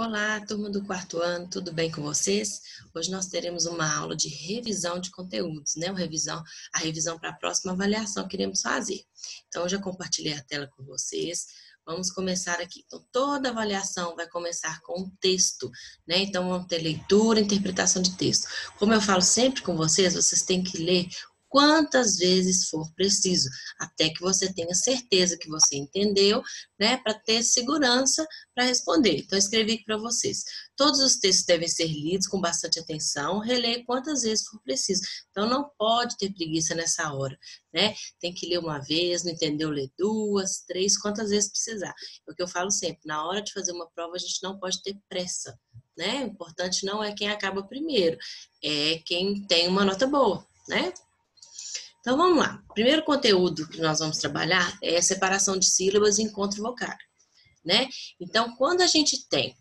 Olá, turma do quarto ano, tudo bem com vocês? Hoje nós teremos uma aula de revisão de conteúdos, né? A revisão para a próxima avaliação que iremos fazer. Então, eu já compartilhei a tela com vocês. Vamos começar aqui. Então, toda avaliação vai começar com um texto, né? Então, vamos ter leitura e interpretação de texto. Como eu falo sempre com vocês, vocês têm que ler quantas vezes for preciso, até que você tenha certeza que você entendeu, né? Para ter segurança para responder. Então, eu escrevi aqui para vocês. Todos os textos devem ser lidos com bastante atenção, reler quantas vezes for preciso. Então, não pode ter preguiça nessa hora, né? Tem que ler uma vez, não entendeu, ler duas, três, quantas vezes precisar. É o que eu falo sempre, na hora de fazer uma prova, a gente não pode ter pressa, né? O importante não é quem acaba primeiro, é quem tem uma nota boa, né? Então, vamos lá. O primeiro conteúdo que nós vamos trabalhar é a separação de sílabas e encontro vocálico, né? Então, quando a gente tem,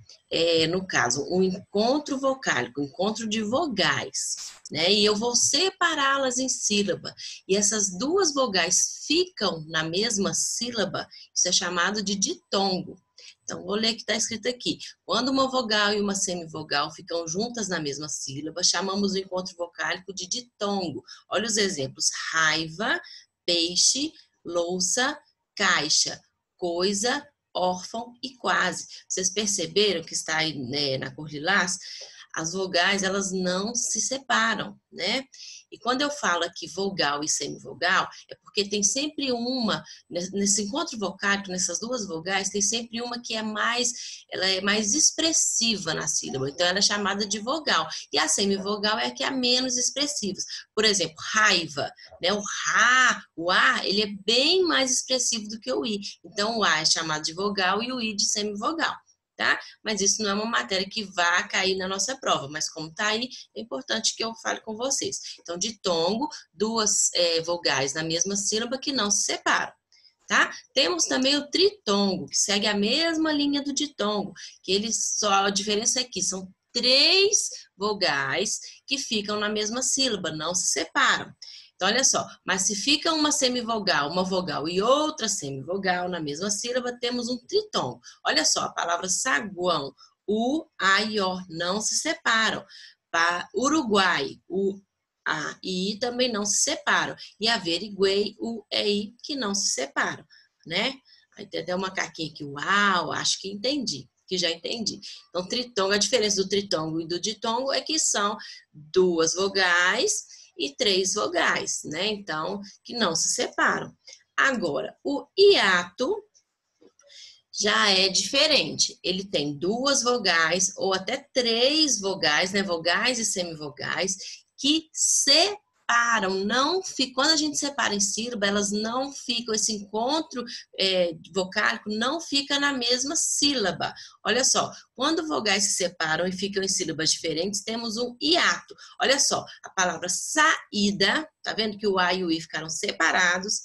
no caso, um encontro vocálico, um encontro de vogais, né? E eu vou separá-las em sílaba, e essas duas vogais ficam na mesma sílaba, isso é chamado de ditongo. Então, vou ler o que está escrito aqui. Quando uma vogal e uma semivogal ficam juntas na mesma sílaba, chamamos o encontro vocálico de ditongo. Olha os exemplos: raiva, peixe, louça, caixa, coisa, órfão e quase. Vocês perceberam que está aí, né, na cor lilás? As vogais, elas não se separam, né? E quando eu falo aqui vogal e semivogal, é porque tem sempre uma, nesse encontro vocálico, nessas duas vogais, tem sempre uma que ela é mais expressiva na sílaba, então ela é chamada de vogal. E a semivogal é a que é a menos expressiva. Por exemplo, raiva, né? O ra, o a, ele é bem mais expressivo do que o i. Então o a é chamado de vogal e o i de semivogal. Tá? Mas isso não é uma matéria que vai cair na nossa prova, mas como está aí, é importante que eu fale com vocês. Então, ditongo, duas vogais na mesma sílaba que não se separam, tá? Temos também o tritongo, que segue a mesma linha do ditongo, que a diferença é que são três vogais que ficam na mesma sílaba, não se separam. Então, olha só, mas se fica uma semivogal, uma vogal e outra semivogal na mesma sílaba, temos um tritongo. Olha só, a palavra saguão, u, a e o, não se separam. Para Uruguai, o, a e i também não se separam. E averiguei, o, e, i, que não se separam, né? Aí tem até uma caquinha aqui, uau, acho que entendi. Que já entendi. Então, tritongo, a diferença do tritongo e do ditongo é que são duas vogais e três vogais, né? Então, que não se separam. Agora, o hiato já é diferente. Ele tem duas vogais ou até três vogais, né? Vogais e semivogais que separam. Não fica, quando a gente separa em sílaba, elas não ficam, esse encontro vocálico não fica na mesma sílaba. Olha só, quando vogais se separam e ficam em sílabas diferentes, temos um hiato. Olha só, a palavra saída, tá vendo que o a e o i ficaram separados?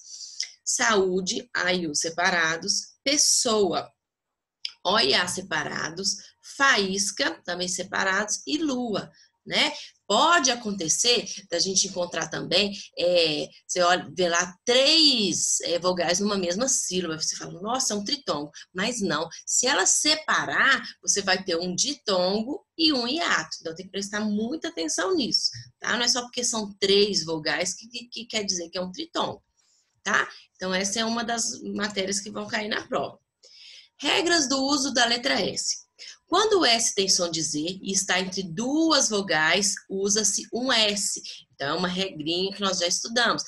Saúde, a e u separados. Pessoa, o e a separados. Faísca, também separados. E lua, né? Pode acontecer da gente encontrar também, você olha, vê lá três vogais numa mesma sílaba, você fala, nossa, é um tritongo. Mas não, se ela separar, você vai ter um ditongo e um hiato. Então tem que prestar muita atenção nisso, tá? Não é só porque são três vogais que quer dizer que é um tritongo, tá? Então essa é uma das matérias que vão cair na prova. Regras do uso da letra S. Quando o S tem som de Z e está entre duas vogais, usa-se um S. Então, é uma regrinha que nós já estudamos.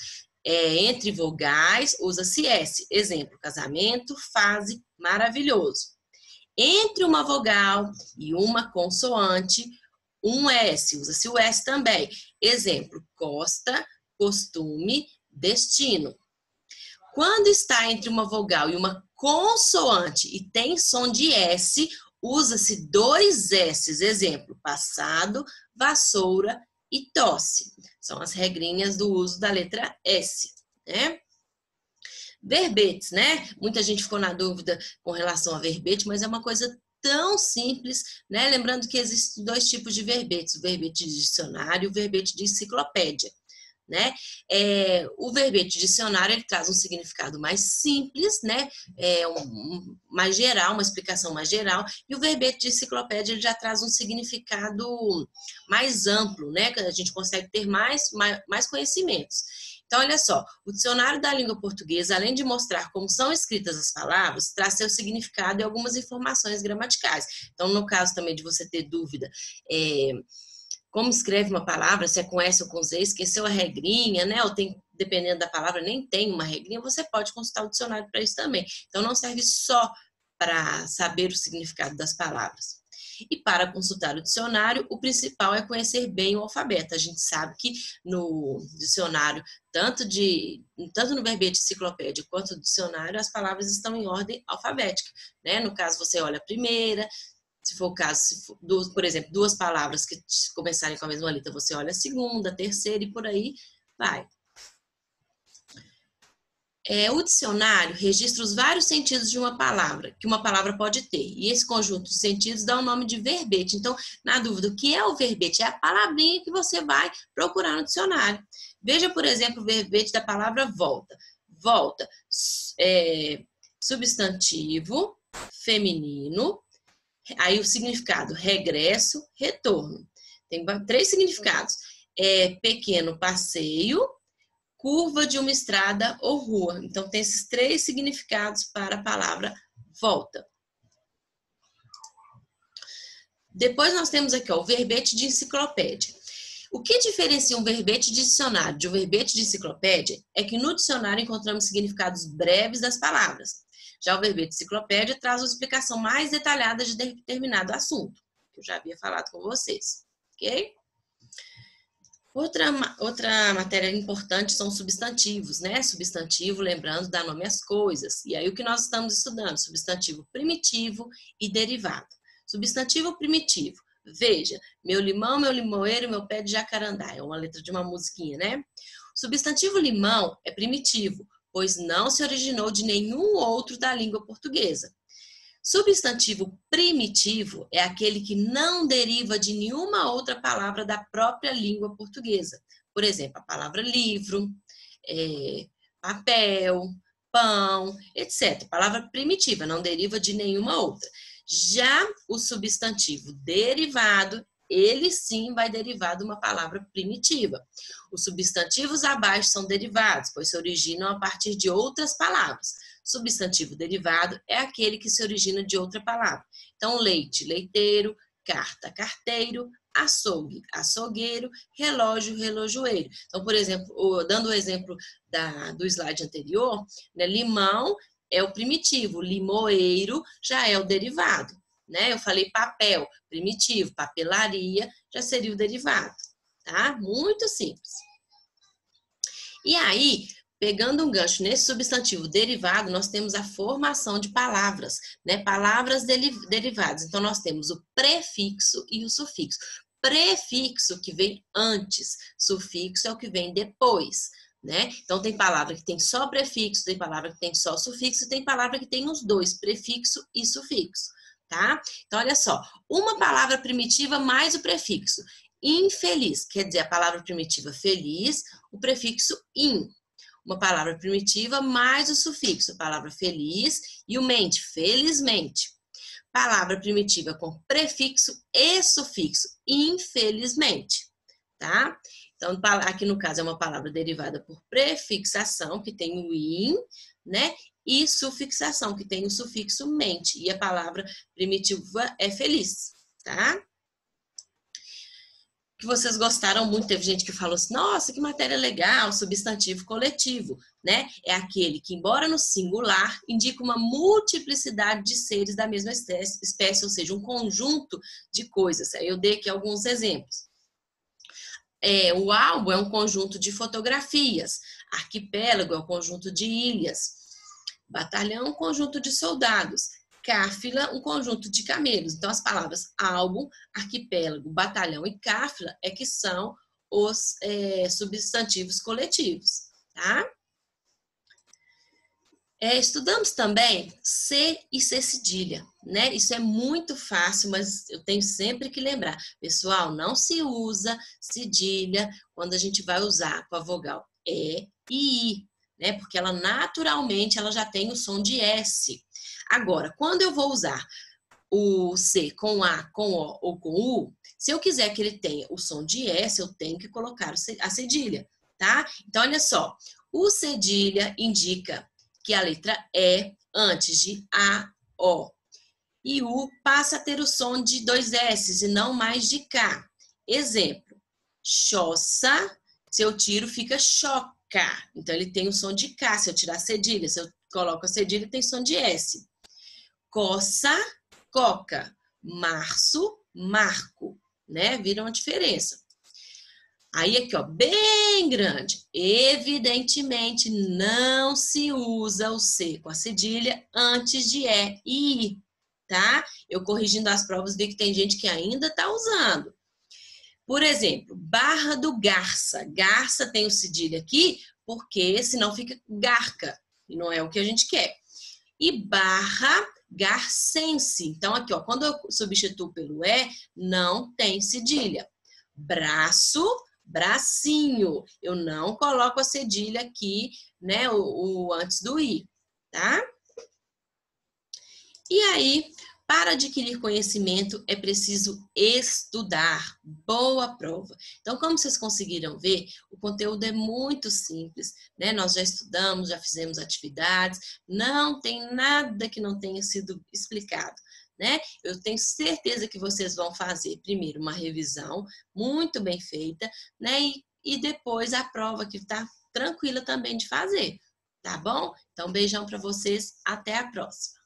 Entre vogais, usa-se S. Exemplo, casamento, fase, maravilhoso. Entre uma vogal e uma consoante, um S. Usa-se o S também. Exemplo, costa, costume, destino. Quando está entre uma vogal e uma consoante e tem som de S, usa-se dois S's. Exemplo, passado, vassoura e tosse. São as regrinhas do uso da letra S, né? Verbetes, né? Muita gente ficou na dúvida com relação a verbete, mas é uma coisa tão simples, né? Lembrando que existem dois tipos de verbetes, o verbete de dicionário e o verbete de enciclopédia. né? O verbete dicionário, ele traz um significado mais simples, né? Mais geral, uma explicação mais geral, e o verbete de enciclopédia, ele já traz um significado mais amplo, né? Que a gente consegue ter mais conhecimentos. Então, olha só, o dicionário da língua portuguesa, além de mostrar como são escritas as palavras, traz seu significado e algumas informações gramaticais. Então, no caso também de você ter dúvida, como escreve uma palavra, se é com S ou com Z, esqueceu a regrinha, né? Ou tem, dependendo da palavra, nem tem uma regrinha, você pode consultar o dicionário para isso também. Então, não serve só para saber o significado das palavras. E para consultar o dicionário, o principal é conhecer bem o alfabeto. A gente sabe que no dicionário, tanto no verbete enciclopédia quanto no dicionário, as palavras estão em ordem alfabética, né? No caso, você olha a primeira, se for o caso, por exemplo, duas palavras que começarem com a mesma letra, você olha a segunda, a terceira e por aí vai. O dicionário registra os vários sentidos de uma palavra, que uma palavra pode ter. E esse conjunto de sentidos dá o nome de verbete. Então, na dúvida, o que é o verbete? É a palavrinha que você vai procurar no dicionário. Veja, por exemplo, o verbete da palavra volta. Volta, substantivo, feminino. Aí o significado, regresso, retorno. Tem 3 significados. Pequeno passeio, curva de uma estrada ou rua. Então, tem esses 3 significados para a palavra volta. Depois nós temos aqui, ó, o verbete de enciclopédia. O que diferencia um verbete de dicionário de um verbete de enciclopédia é que no dicionário encontramos significados breves das palavras. Já o verbete de enciclopédia traz uma explicação mais detalhada de determinado assunto, que eu já havia falado com vocês, ok? Outra matéria importante são substantivos, né? Substantivo, lembrando, dá nome às coisas. E aí o que nós estamos estudando? Substantivo primitivo e derivado. Substantivo primitivo. Veja, meu limão, meu limoeiro, meu pé de jacarandá. É uma letra de uma musiquinha, né? O substantivo limão é primitivo, pois não se originou de nenhum outro da língua portuguesa. Substantivo primitivo é aquele que não deriva de nenhuma outra palavra da própria língua portuguesa. Por exemplo, a palavra livro, papel, pão, etc. Palavra primitiva, não deriva de nenhuma outra. Já o substantivo derivado, ele sim vai derivar de uma palavra primitiva. Os substantivos abaixo são derivados, pois se originam a partir de outras palavras. Substantivo derivado é aquele que se origina de outra palavra. Então, leite, leiteiro, carta, carteiro, açougue, açougueiro, relógio, relojoeiro. Então, por exemplo, dando o exemplo do slide anterior, né, limão é o primitivo, limoeiro já é o derivado. Né? Eu falei papel, primitivo, papelaria já seria o derivado. Tá? Muito simples. E aí, pegando um gancho nesse substantivo derivado, nós temos a formação de palavras, né? Palavras derivadas. Então, nós temos o prefixo e o sufixo. Prefixo que vem antes, sufixo é o que vem depois, né? Então, tem palavra que tem só prefixo, tem palavra que tem só sufixo, tem palavra que tem os dois, prefixo e sufixo, tá? Então, olha só, uma palavra primitiva mais o prefixo. Infeliz, quer dizer, a palavra primitiva feliz, o prefixo in. Uma palavra primitiva mais o sufixo, a palavra feliz e o mente, felizmente. Palavra primitiva com prefixo e sufixo, infelizmente, tá? Então, aqui no caso é uma palavra derivada por prefixação, que tem o in, né? E sufixação, que tem o sufixo mente. E a palavra primitiva é feliz, tá? Que vocês gostaram muito, teve gente que falou assim, nossa, que matéria legal, substantivo coletivo, né? É aquele que, embora no singular, indica uma multiplicidade de seres da mesma espécie, ou seja, um conjunto de coisas. Eu dei aqui alguns exemplos. O álbum é um conjunto de fotografias, arquipélago é um conjunto de ilhas, batalhão é um conjunto de soldados, cáfila, um conjunto de camelos. Então, as palavras álbum, arquipélago, batalhão e cáfila é que são os substantivos coletivos, tá? Estudamos também C e C cedilha, né? Isso é muito fácil, mas eu tenho sempre que lembrar. Pessoal, não se usa cedilha quando a gente vai usar com a vogal E e I, né? Porque ela naturalmente ela já tem o som de S. Agora, quando eu vou usar o C com A, com O ou com U, se eu quiser que ele tenha o som de S, eu tenho que colocar a cedilha, tá? Então, olha só, o cedilha indica que a letra E antes de A, O e U passa a ter o som de dois S e não mais de K. Exemplo, choça, se eu tiro fica choca. Então ele tem o som de K, se eu tirar a cedilha. Se eu coloco a cedilha, tem som de S. Coça, coca. Março, marco, né? Vira uma diferença. Aí aqui, ó, bem grande. Evidentemente, não se usa o C com a cedilha antes de E e I, tá? Eu corrigindo as provas, vi que tem gente que ainda tá usando. Por exemplo, Barra do Garça. Garça tem o cedilha aqui, porque senão fica garca, e não é o que a gente quer. E Barra Garcense. Então, aqui, ó, quando eu substituo pelo E, não tem cedilha. Braço, bracinho. Eu não coloco a cedilha aqui, né, o antes do I, tá? E aí, para adquirir conhecimento, é preciso estudar. Boa prova. Então, como vocês conseguiram ver, o conteúdo é muito simples, né? Nós já estudamos, já fizemos atividades, não tem nada que não tenha sido explicado, né? Eu tenho certeza que vocês vão fazer, primeiro, uma revisão muito bem feita, né? E depois a prova que está tranquila também de fazer, tá bom? Então, beijão para vocês, até a próxima.